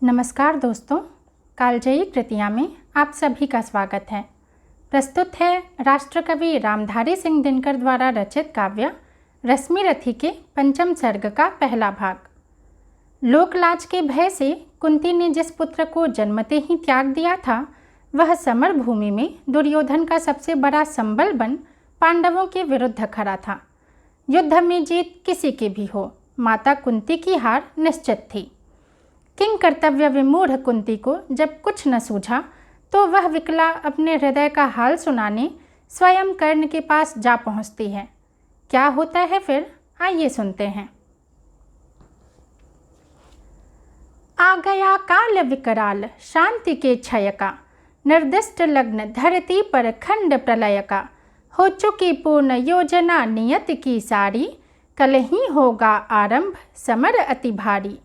नमस्कार दोस्तों, कालजयी कृतियाँ में आप सभी का स्वागत है। प्रस्तुत है राष्ट्रकवि रामधारी सिंह दिनकर द्वारा रचित काव्य रश्मिरथी के पंचम सर्ग का पहला भाग। लोकलाज के भय से कुंती ने जिस पुत्र को जन्मते ही त्याग दिया था, वह समर भूमि में दुर्योधन का सबसे बड़ा संबल बन पांडवों के विरुद्ध खड़ा था। युद्ध में जीत किसी की भी हो, माता कुंती की हार निश्चित थी। किंग कर्तव्य विमूढ़ कुंती को जब कुछ न सूझा तो वह विकला अपने हृदय का हाल सुनाने स्वयं कर्ण के पास जा पहुंचती है। क्या होता है फिर, आइए सुनते हैं। आ गया काल विकराल शांति के क्षय का, निर्दिष्ट लग्न धरती पर खंड प्रलय का। हो चुकी पूर्ण योजना नियत की सारी, कल ही होगा आरंभ समर अति भारी।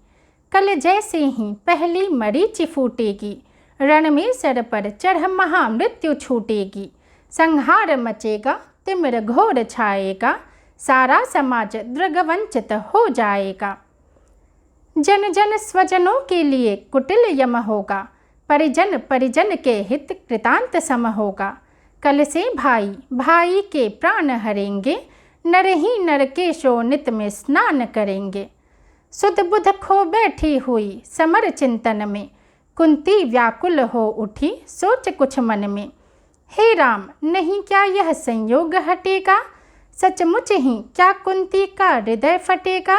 कल जैसे ही पहली मरीचि फूटेगी, रण में सर पर चढ़ महामृत्यु छूटेगी। संहार मचेगा तिमिर घोर छाएगा, सारा समाज दृगवंचित हो जाएगा। जन जन स्वजनों के लिए कुटिल यम होगा, परिजन परिजन के हित कृतांत सम होगा। कल से भाई भाई के प्राण हरेंगे, नर ही नर के शोणित में स्नान करेंगे। सुध बुध खो बैठी हुई समर चिंतन में, कुंती व्याकुल हो उठी सोच कुछ मन में। हे राम, नहीं क्या यह संयोग हटेगा, सचमुच ही क्या कुंती का हृदय फटेगा।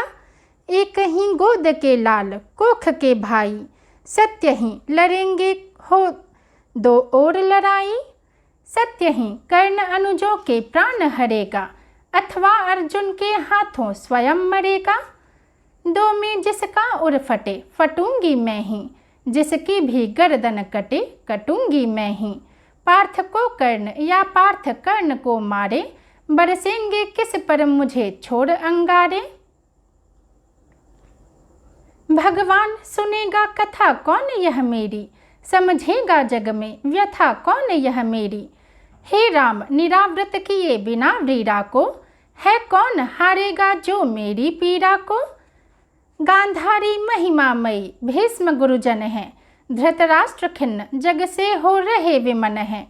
एक ही गोद के लाल कोख के भाई, सत्य ही लड़ेंगे हो दो और लड़ाई। सत्य ही कर्ण अनुजों के प्राण हरेगा, अथवा अर्जुन के हाथों स्वयं मरेगा। दो में जिसका उर फटे फटूंगी मैं ही, जिसकी भी गर्दन कटे कटूंगी मैं ही। पार्थ को कर्ण या पार्थ कर्ण को मारे, बरसेंगे किस पर मुझे छोड़ अंगारे। भगवान सुनेगा कथा कौन यह मेरी, समझेगा जग में व्यथा कौन यह मेरी। हे राम, निरावृत किए बिना वीरा को, है कौन हारेगा जो मेरी पीड़ा को। गांधारी महिमामयी भीष्म गुरुजन हैं, धृतराष्ट्र खिन्न जग से हो रहे विमन हैं।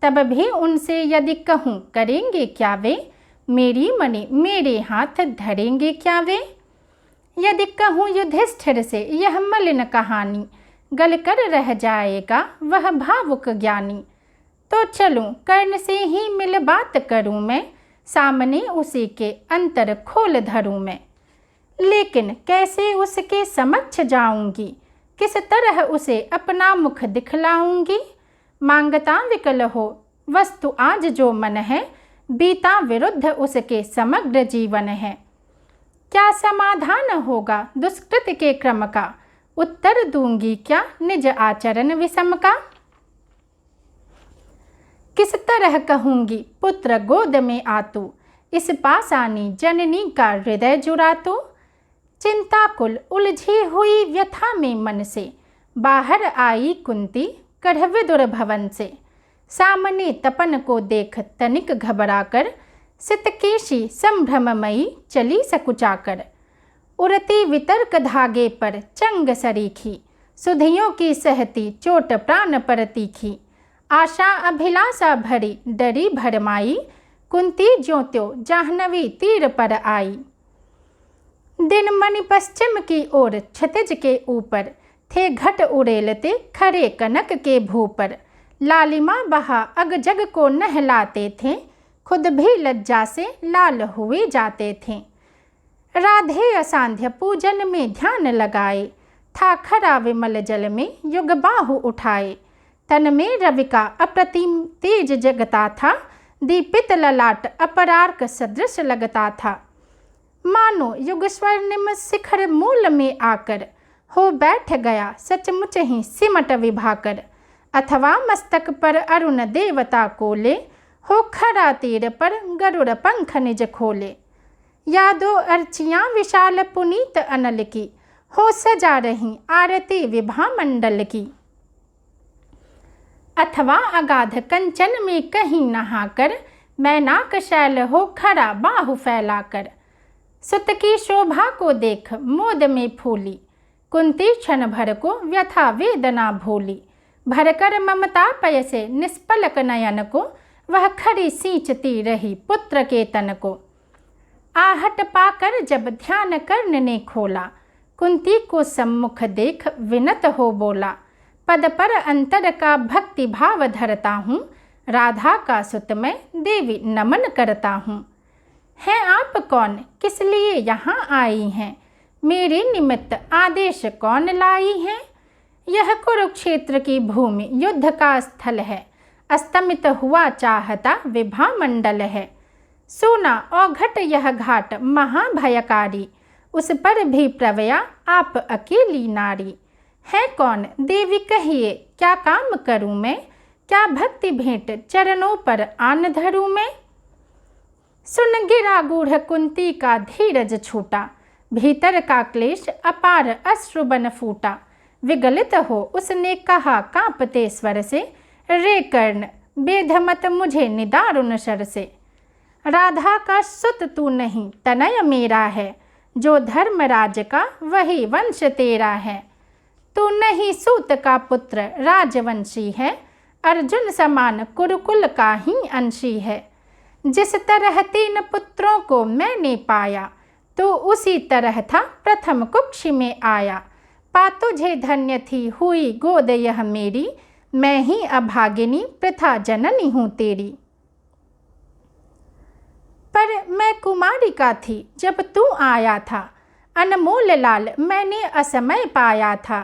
तब भी उनसे यदि कहूँ करेंगे क्या वे, मेरी मणि मेरे हाथ धरेंगे क्या वे। यदि कहूँ युधिष्ठिर से यह मलिन कहानी, गल कर रह जाएगा वह भावुक ज्ञानी। तो चलूँ कर्ण से ही मिल बात करूँ मैं, सामने उसी के अंतर खोल धरूँ मैं। लेकिन कैसे उसके समक्ष जाऊंगी, किस तरह उसे अपना मुख दिखलाऊंगी। मांगता विकल हो वस्तु आज जो मन है, बीता विरुद्ध उसके समग्र जीवन है। क्या समाधान होगा दुष्कृत के क्रम का, उत्तर दूंगी क्या निज आचरण विषम का। किस तरह कहूंगी पुत्र गोद में आतू, इस पासानी जननी का हृदय जुरातू। चिंताकुल उलझी हुई व्यथा में मन से, बाहर आई कुंती कढ़ विदुर भवन से। सामने तपन को देख तनिक घबराकर, सितकेशी संभ्रममयी चली सकुचाकर। उड़ती वितर्क धागे पर चंग सरीखी, सुधियों की सहती चोट प्राण पर तीखी। आशा अभिलाषा भरी डरी भरमाई, कुंती ज्यों त्यों जाह्नवी तीर पर आई। दिन मणि पश्चिम की ओर क्षितिज के ऊपर, थे घट उड़ेलते खरे कनक के भू पर। लालिमा बहा अग जग को नहलाते थे, खुद भी लज्जा से लाल हुए जाते थे। राधे असांध्य पूजन में ध्यान लगाए, था खरा विमल जल में युग बाहु उठाए। तन में रवि का अप्रतिम तेज जगता था, दीपित ललाट अपरार्क सदृश लगता था। मानो युग स्वर्णिम शिखर मूल में आकर, हो बैठ गया सचमुच ही सिमट विभाकर। अथवा मस्तक पर अरुण देवता कोले, हो खड़ा तीर पर गरुड़ पंख निज खोले। यादो अर्चियाँ विशाल पुनीत अनल की, हो सजा रही आरती विभा मंडल की। अथवा अगाध कंचन में कहीं नहाकर, मैनाक शैल हो खड़ा बाहु फैलाकर। सुत की शोभा को देख मोद में फूली, कुंती क्षण भर को व्यथा वेदना भूली, भरकर ममता पय से निष्पलक नयन को वह खरी सींचती रही पुत्र के तन को। आहट पाकर जब ध्यान कर्ण ने खोला, कुंती को सम्मुख देख विनत हो बोला, पद पर अंतर का भक्ति भाव धरता हूँ, राधा का सुत मैं देवी नमन करता हूँ। हैं आप कौन, किस लिए यहाँ आई हैं, मेरे निमित्त आदेश कौन लाई हैं। यह कुरुक्षेत्र की भूमि युद्ध का स्थल है, अस्तमित हुआ चाहता विभा मंडल है। सोना औघट यह घाट महाभयकारी, उस पर भी प्रवया आप अकेली नारी। है कौन देवी कहिए, क्या काम करूं मैं, क्या भक्ति भेंट चरणों पर आन धरूं मैं। सुन गिरा गूढ़ कुंती का धीरज छूटा, भीतर का क्लेश अपार अश्रु बन फूटा। विगलित हो उसने कहा कांपते स्वर से, रे कर्ण बेध मत मुझे निदारुण शर से। राधा का सुत तू नहीं तनय मेरा है, जो धर्मराज का वही वंश तेरा है। तू नहीं सूत का पुत्र राजवंशी है, अर्जुन समान कुरुकुल का ही अंशी है। जिस तरह 3 पुत्रों को मैंने पाया, तो उसी तरह था प्रथम कुक्षी में आया। पा तुझे धन्य थी हुई गोद यह मेरी, मैं ही अभागिनी प्रथा जननी हूँ तेरी। पर मैं कुमारिका थी जब तू आया था, अनमोल लाल मैंने असमय पाया था।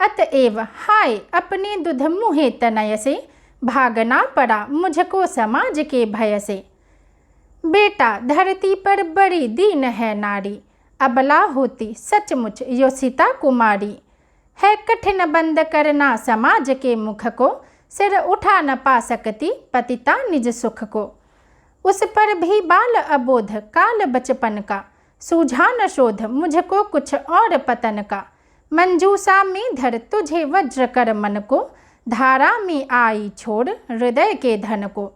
अतएव हाय अपने दुध मुहे तनय से, भागना पड़ा मुझको समाज के भय से। बेटा धरती पर बड़ी दीन है नारी, अबला होती सचमुच यो सीता कुमारी। है कठिन बंद करना समाज के मुख को, सिर उठा न पा सकती पतिता निज सुख को। उस पर भी बाल अबोध काल बचपन का, सूझा न शोध मुझको कुछ और पतन का। मंजूषा में धर तुझे वज्र कर मन को, धारा में आई छोड़ हृदय के धन को।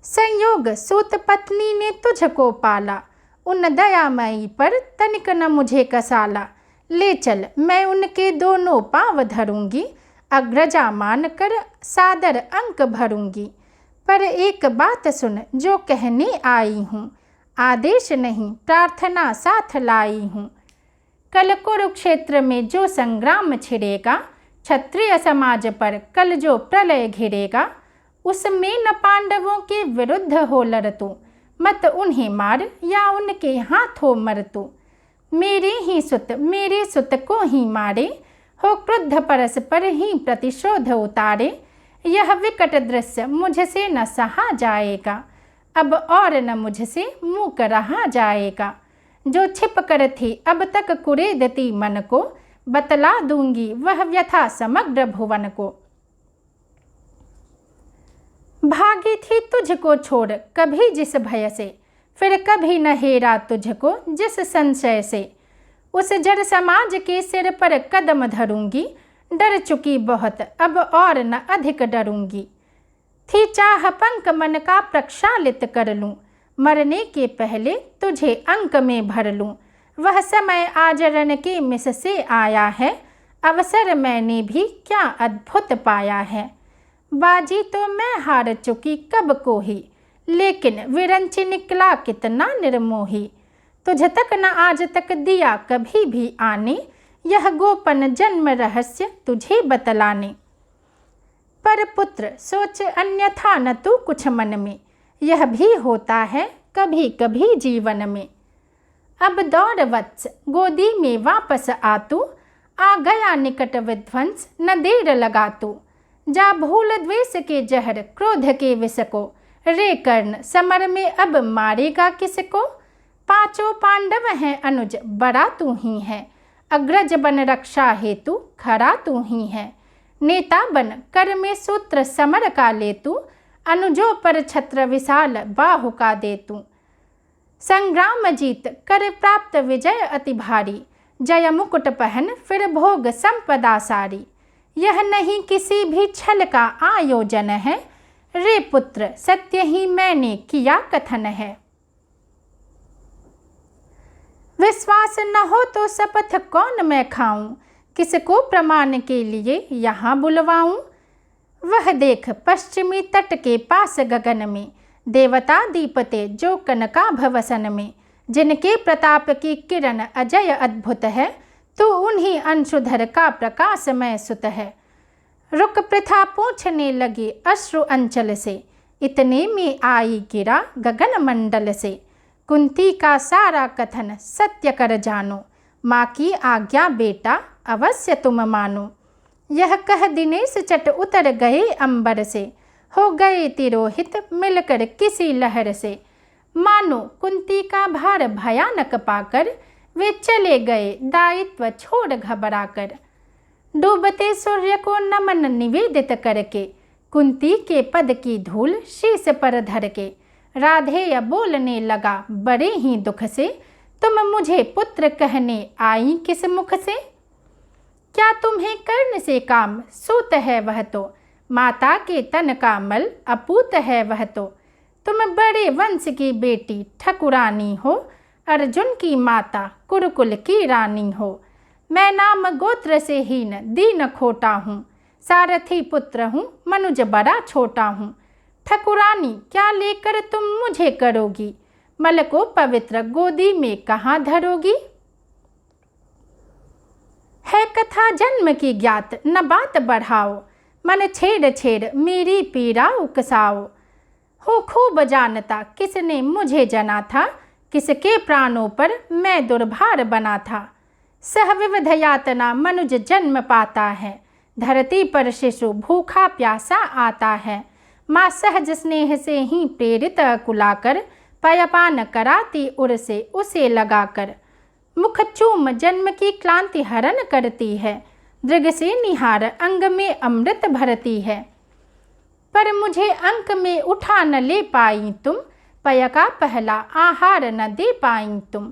संयोग सूत पत्नी ने तुझको पाला, उन दयामयी पर तनिक न मुझे कसाला। ले चल मैं उनके दोनों पाँव धरूंगी, अग्रजा मान कर सादर अंक भरूंगी। पर एक बात सुन जो कहने आई हूँ, आदेश नहीं प्रार्थना साथ लाई हूँ। कल कुरुक्षेत्र में जो संग्राम छिड़ेगा, क्षत्रिय समाज पर कल जो प्रलय घिरेगा, उसमें न पांडवों के विरुद्ध हो लड़ तू, मत उन्हें मार या उनके हाथों मर तू। मेरे ही सुत मेरे सुत को ही मारे, हो क्रुद्ध परस्पर ही प्रतिशोध उतारे। यह विकट दृश्य मुझसे न सहा जाएगा, अब और न मुझसे मूक रहा जाएगा। जो छिप कर थी अब तक कुरेदती मन को, बतला दूंगी वह व्यथा समग्र भुवन को। भागी थी तुझको छोड़ कभी जिस भय से, फिर कभी न हेरा तुझको जिस संशय से। उस जड़ समाज के सिर पर कदम धरूंगी, डर चुकी बहुत अब और न अधिक डरूंगी। थी चाह पंख मन का प्रक्षालित कर लूं, मरने के पहले तुझे अंक में भर लूं। वह समय आज रण के मिस से आया है, अवसर मैंने भी क्या अद्भुत पाया है। बाजी तो मैं हार चुकी कब को ही, लेकिन विरंच निकला कितना निर्मोही। तुझ तक न आज तक दिया कभी भी आने, यह गोपन जन्म रहस्य तुझे बतलाने। पर पुत्र सोच अन्यथा न तू कुछ मन में, यह भी होता है कभी कभी जीवन में। अब दौड़ वत्स गोदी में वापस आ तू, आ गया निकट विध्वंस न देर लगा तू। जा भूल द्वेष के जहर क्रोध के विष को, रे कर्ण समर में अब मारेगा किसको। पांचों पांडव हैं अनुज बड़ा तू ही है, अग्रज बन रक्षा हेतु खरा तू ही है। नेता बन कर में सूत्र समर का ले तू, अनुजों पर छत्र विशाल बाहु का दे तू। संग्राम जीत कर प्राप्त विजय अति भारी, जय मुकुट पहन फिर भोग संपदा सारी। यह नहीं किसी भी छल का आयोजन है, रे पुत्र सत्य ही मैंने किया कथन है। विश्वास न हो तो शपथ कौन मैं खाऊं, किसको प्रमाण के लिए यहाँ बुलवाऊं। वह देख पश्चिमी तट के पास गगन में, देवता दीपते जो कनकाभवसन में, जिनके प्रताप की किरण अजय अद्भुत है, तो उन्हीं अंशुधर का प्रकाशमय सुत है। रुक प्रथा पूछने लगी अश्रु अंचल से, इतने में आई गिरा गगन मंडल से। कुंती का सारा कथन सत्य कर जानो, माँ की आज्ञा बेटा अवश्य तुम मानो। यह कह दिनेश चट उतर गए अंबर से, हो गए तिरोहित मिलकर किसी लहर से। मानो कुंती का भार भयानक पाकर, वे चले गए दायित्व छोड़ घबराकर। डूबते सूर्य को नमन निवेदित करके, कुंती के पद की धूल शीश पर धर के, राधेय बोलने लगा बड़े ही दुख से, तुम मुझे पुत्र कहने आई किस मुख से। क्या तुम्हें कर्ण से काम सूत है वह तो, माता के तन का मल अपूत है वह तो। तुम बड़े वंश की बेटी ठकुरानी हो, अर्जुन की माता कुरुकुल की रानी हो। मैं नाम गोत्र से हीन दीन खोटा हूँ, सारथी पुत्र हूँ मनुज बड़ा छोटा हूँ। ठकुरानी क्या लेकर तुम मुझे करोगी, मल को पवित्र गोदी में कहाँ धरोगी। है कथा जन्म की ज्ञात न बात बढ़ाओ, मन छेड़ छेड़ मेरी पीड़ा उकसाओ। हो खूब जानता किसने मुझे जना था, किसके प्राणों पर मैं दुर्भार बना था। सह विविध यातना मनुज जन्म पाता है, धरती पर शिशु भूखा प्यासा आता है। माँ सहज स्नेह से ही प्रेरित कुलाकर, पयपान कराती उर से उसे लगाकर। मुख चूम जन्म की क्लांति हरण करती है, दृग से निहार अंग में अमृत भरती है। पर मुझे अंक में उठा न ले पाई तुम, पय का पहला आहार न दे पाई तुम।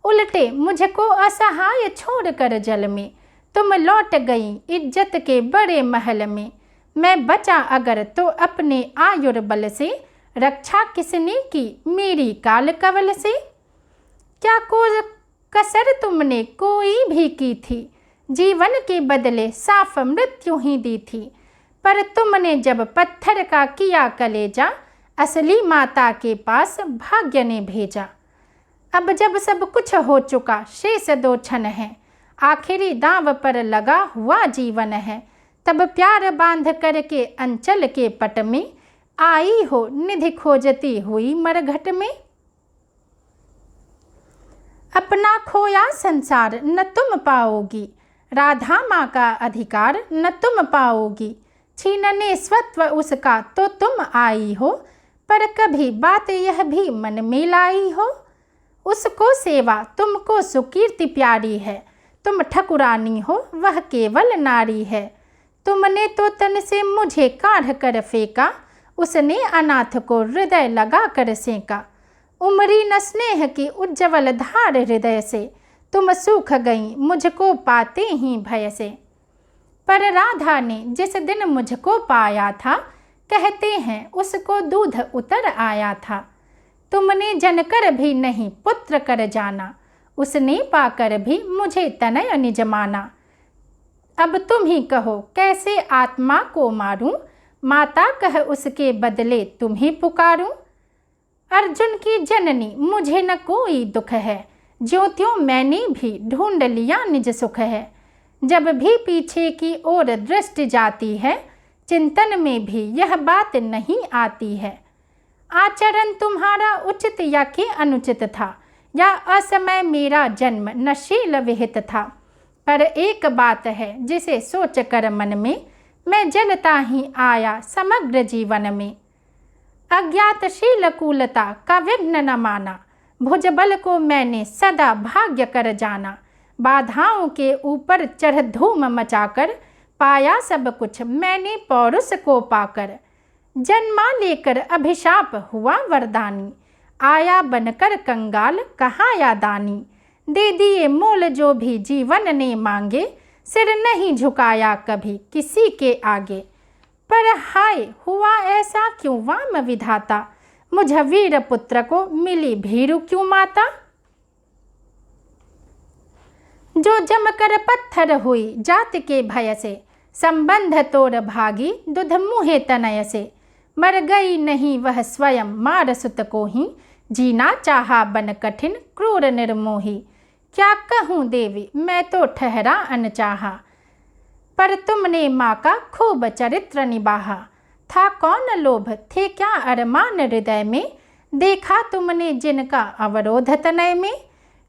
उल्टे मुझको असहाय छोड़ कर जल में, तुम लौट गई इज्जत के बड़े महल में। मैं बचा अगर तो अपने आयुर्बल से, रक्षा किसने की मेरी काल कवल से। क्या को कसर तुमने कोई भी की थी, जीवन के बदले साफ मृत्यु ही दी थी। पर तुमने जब पत्थर का किया कलेजा, असली माता के पास भाग्य ने भेजा। अब जब सब कुछ हो चुका शेष दो क्षण है, आखिरी दांव पर लगा हुआ जीवन है। तब प्यार बांध करके अंचल के पट में, आई हो निधि खोजती हुई मरघट में। अपना खोया संसार न तुम पाओगी, राधा माँ का अधिकार न तुम पाओगी। छीनने स्वत्व उसका तो तुम आई हो, पर कभी बात यह भी मन में लाई हो। उसको सेवा तुमको सुकीर्ति प्यारी है, तुम ठकुरानी हो वह केवल नारी है। तुमने तो तन से मुझे काढ़ कर फेंका, उसने अनाथ को हृदय लगा कर सेंका। उमरी न स्नेह की उज्जवल धार हृदय से, तुम सूख गई मुझको पाते ही भय से। पर राधा ने जिस दिन मुझको पाया था, कहते हैं उसको दूध उतर आया था। तुमने जनकर भी नहीं पुत्र कर जाना, उसने पाकर भी मुझे तनय निज माना। अब तुम ही कहो कैसे आत्मा को मारूं, माता कह उसके बदले तुम्हें पुकारूं। अर्जुन की जननी मुझे न कोई दुख है, ज्यों त्यों मैंने भी ढूंढ लिया निज सुख है। जब भी पीछे की ओर दृष्टि जाती है, चिंतन में भी यह बात नहीं आती है। आचरण तुम्हारा उचित या कि अनुचित था, या असमय मेरा जन्म नशील विहित था। पर एक बात है जिसे सोच कर मन में, मैं जलता ही आया समग्र जीवन में। अज्ञातशील कूलता का विघ्न न माना, भुजबल को मैंने सदा भाग्य कर जाना। बाधाओं के ऊपर चढ़ धूम मचाकर, पाया सब कुछ मैंने पौरुष को पाकर। जन्मा लेकर अभिशाप हुआ वरदानी, आया बनकर कंगाल कहाया दानी। दे दिए मोल जो भी जीवन ने मांगे, सिर नहीं झुकाया कभी किसी के आगे। पर हाय हुआ ऐसा क्यों वाम विधाता, मुझ वीर पुत्र को मिली भीरु क्यों माता। जो जमकर पत्थर हुई जात के भय से, संबंध तोड़ भागी दुध मुहे तनय से। मर गई नहीं वह स्वयं मार सुत को ही, जीना चाहा बन कठिन क्रूर निर्मोही। क्या कहूँ देवी मैं तो ठहरा अनचाहा, पर तुमने माँ का खूब चरित्र निभाहा। था कौन लोभ थे क्या अरमान हृदय में, देखा तुमने जिनका अवरोध तनय में।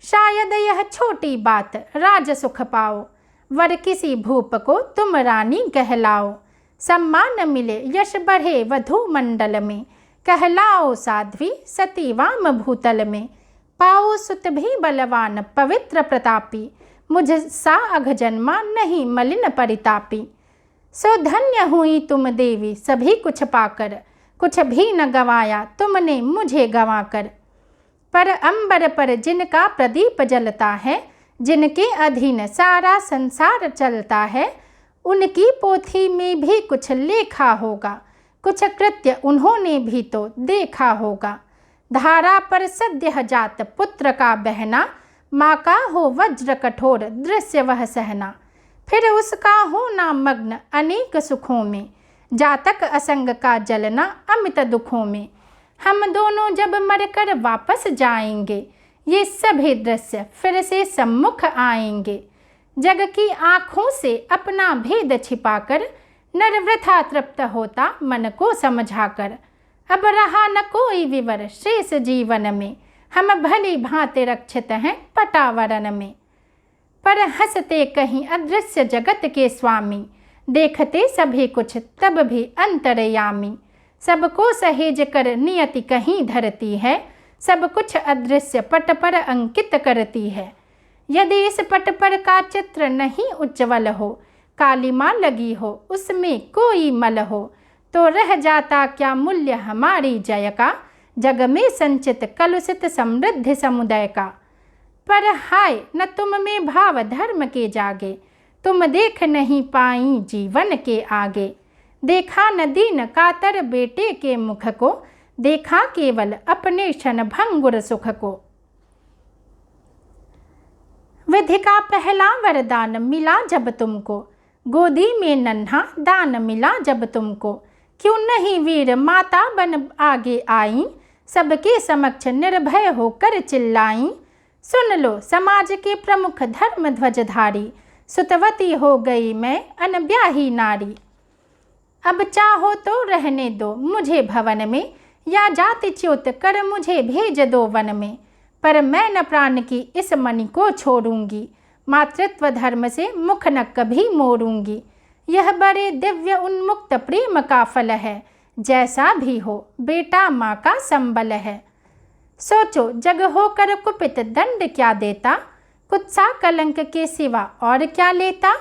शायद यह छोटी बात राज सुख पाओ, वर किसी भूप को तुम रानी कहलाओ। सम्मान मिले यश बढ़े वधु मंडल में, कहलाओ साध्वी सती वाम भूतल में। पाओ सुत भी बलवान पवित्र प्रतापी, मुझ सा अघ जन्मा नहीं मलिन परितापी। सो धन्य हुई तुम देवी सभी कुछ पाकर, कुछ भी न गवाया तुमने मुझे गंवाकर। पर अंबर पर जिनका प्रदीप जलता है, जिनके अधीन सारा संसार चलता है, उनकी पोथी में भी कुछ लेखा होगा, कुछ कृत्य उन्होंने भी तो देखा होगा। धारा पर सद्य जात पुत्र का बहना, माँ का हो वज्र कठोर दृश्य वह सहना। फिर उसका होना मग्न अनेक सुखों में, जातक असंग का जलना अमित दुखों में। हम दोनों जब मरकर वापस जाएंगे, ये सभी दृश्य फिर से सम्मुख आएंगे। जग की आँखों से अपना भेद छिपाकर, नर वृथा तृप्त होता मन को समझाकर। अब रहा न कोई विवर शेष जीवन में, हम भली भांति रक्षित हैं पटावरण में। पर हंसते कहीं अदृश्य जगत के स्वामी, देखते सभी कुछ तब भी अंतर्यामी। सबको सहेज कर नियति कहीं धरती है, सब कुछ अदृश्य पट पर अंकित करती है। यदि इस पट पर का चित्र नहीं उज्ज्वल हो, कालिमा लगी हो उसमें कोई मल हो, तो रह जाता क्या मूल्य हमारी जय का, जग में संचित कलुषित समृद्धि समुदय का। पर हाय न तुम में भाव धर्म के जागे, तुम देख नहीं पाई जीवन के आगे। देखा न दीन कातर बेटे के मुख को, देखा केवल अपने क्षण भंगुर सुख को। विधि का पहला वरदान मिला जब तुमको, गोदी में नन्हा दान मिला जब तुमको। क्यों नहीं वीर माता बन आगे आई, सबके समक्ष निर्भय होकर चिल्लाई। सुन लो समाज के प्रमुख धर्म ध्वजधारी, सुतवती हो गई मैं अनब्याही नारी। अब चाहो तो रहने दो मुझे भवन में, या जाति च्युत कर मुझे भेज दो वन में। पर मैं न प्राण की इस मणि को छोड़ूंगी, मातृत्व धर्म से मुख न कभी मोड़ूंगी। यह बड़े दिव्य उन्मुक्त प्रेम का फल है, जैसा भी हो बेटा माँ का संबल है। सोचो जग होकर कुपित दंड क्या देता, कुत्सा कलंक के सिवा और क्या लेता।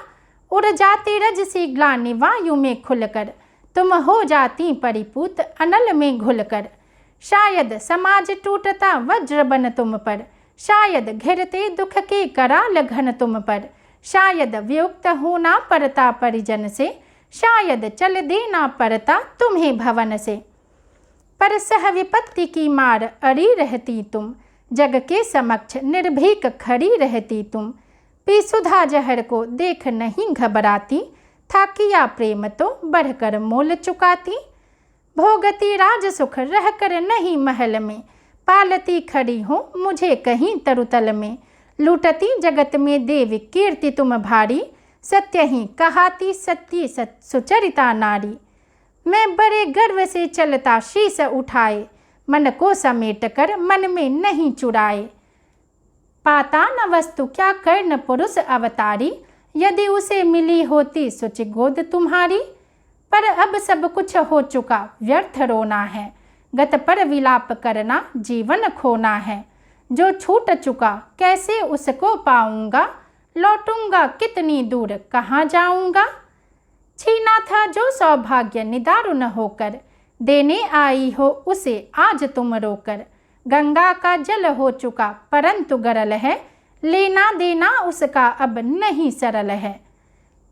उड़ जाती रजसी ग्लानि वायु में खुलकर, तुम हो जाती परिपूत अनल में घुलकर। शायद समाज टूटता वज्र बन तुम पर, शायद घिरते दुख के कराल घन तुम पर। शायद वियुक्त होना पड़ता परिजन से, शायद चल देना पड़ता तुम्हें भवन से। पर सह विपत्ति की मार अड़ी रहती तुम, जग के समक्ष निर्भीक खड़ी रहती तुम। पी सुधा जहर को देख नहीं घबराती, था किया प्रेम तो बढ़कर मोल चुकाती। भोगती राज सुख रहकर नहीं महल में, पालती खड़ी हो मुझे कहीं तरुतल में। लूटती जगत में देवी कीर्ति तुम भारी, सत्य ही कहाती सत्य सुचरिता नारी। मैं बड़े गर्व से चलता शीश उठाए, मन को समेट कर मन में नहीं चुराए। पाता न वस्तु क्या कर्ण पुरुष अवतारी, यदि उसे मिली होती सुच गोद तुम्हारी। पर अब सब कुछ हो चुका व्यर्थ रोना है, गत पर विलाप करना जीवन खोना है। जो छूट चुका कैसे उसको पाऊंगा, लौटूंगा कितनी दूर कहाँ जाऊंगा। छीना था जो सौभाग्य निदारुण होकर, देने आई हो उसे आज तुम रोकर। गंगा का जल हो चुका परंतु गरल है, लेना देना उसका अब नहीं सरल है।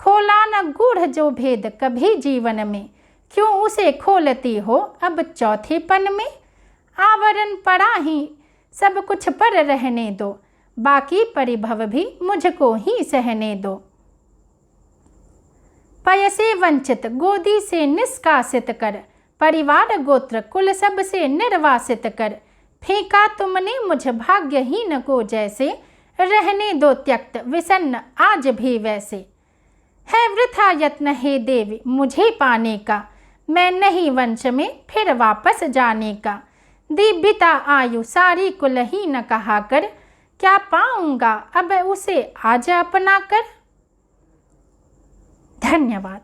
खोला न गूढ़ जो भेद कभी जीवन में, क्यों उसे खोलती हो अब चौथेपन में। आवरण पड़ा ही सब कुछ पर रहने दो, बाकी परिभव भी मुझको ही सहने दो। पय से वंचित गोदी से निष्कासित कर, परिवार गोत्र कुल सब से निर्वासित कर, फेंका तुमने मुझ भाग्यहीन को जैसे, रहने दो त्यक्त विषन्न आज भी वैसे। है वृथा यत्न हे देवी मुझे पाने का, मैं नहीं वंश में फिर वापस जाने का। दिव्यता आयु सारी कुलहीन कहा कर, क्या पाऊंगा अब उसे आज अपना कर। धन्यवाद।